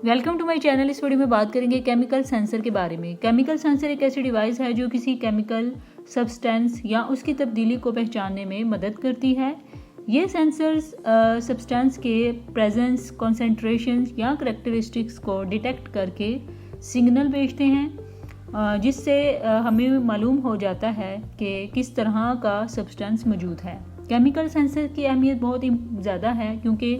Welcome to my channel. इस video में बात करेंगे केमिकल सेंसर के बारे में। केमिकल सेंसर एक ऐसी डिवाइस है जो किसी केमिकल सब्सटेंस या उसकी तब्दीली को पहचानने में मदद करती है। ये सेंसर्स सब्सटेंस के प्रेजेंस, कॉन्सेंट्रेशन या करैक्टरिस्टिक्स को डिटेक्ट करके सिग्नल भेजते हैं, जिससे हमें मालूम हो जाता है कि किस तरह का सब्सटेंस मौजूद है। केमिकल सेंसर की अहमियत बहुत ही ज़्यादा है क्योंकि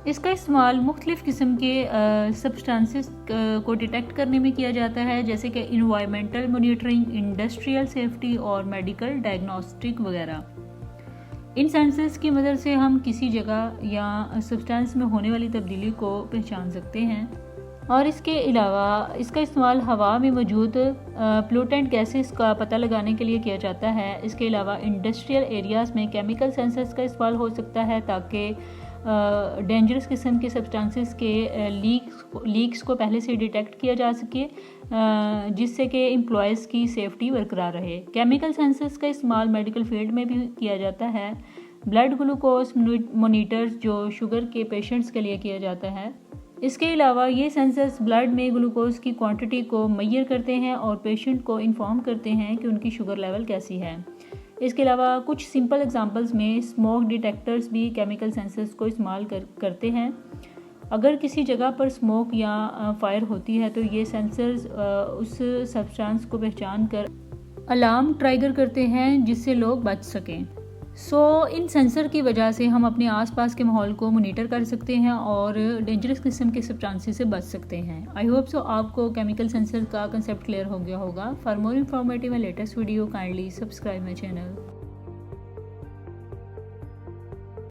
इसका इस्तेमाल मुख्तलिफ़ किस्म के सब्सटेंसेस को डिटेक्ट करने में किया जाता है, जैसे कि इन्वायरमेंटल मॉनिटरिंग, इंडस्ट्रियल सेफ्टी और मेडिकल डायग्नोस्टिक वगैरह। इन सेंसर्स की मदद से हम किसी जगह या सब्सटेंस में होने वाली तब्दीली को पहचान सकते हैं। और इसके अलावा इसका इस्तेमाल हवा में मौजूद पोल्यूटेंट गैसेस का पता लगाने के लिए किया जाता है। इसके अलावा इंडस्ट्रियल एरियाज़ में केमिकल सेंसर्स का इस्तेमाल हो सकता है ताकि डेंजरस किस्म के सब्सटेंसेस के लीक्स को पहले से डिटेक्ट किया जा सके, जिससे कि एम्प्लॉयज़ की सेफ्टी बरकरार रहे। केमिकल सेंसर्स का इस्तेमाल मेडिकल फील्ड में भी किया जाता है। ब्लड ग्लूकोज मॉनिटर्स जो शुगर के पेशेंट्स के लिए किया जाता है। इसके अलावा ये सेंसर्स ब्लड में ग्लूकोज की क्वांटिटी को मेजर करते हैं और पेशेंट को इन्फॉर्म करते हैं कि उनकी शुगर लेवल कैसी है। इसके अलावा कुछ सिंपल एग्जांपल्स में स्मोक डिटेक्टर्स भी केमिकल सेंसर्स को इस्तेमाल करते हैं। अगर किसी जगह पर स्मोक या फायर होती है तो ये सेंसर्स उस सब्सटेंस को पहचान कर अलार्म ट्रिगर करते हैं, जिससे लोग बच सकें। इन सेंसर की वजह से हम अपने आसपास के माहौल को मॉनिटर कर सकते हैं और डेंजरस किस्म के सब्सटेंसेस से बच सकते हैं। आई होप सो आपको केमिकल सेंसर का कंसेप्ट क्लियर हो गया होगा। For more informative and latest video kindly subscribe my channel.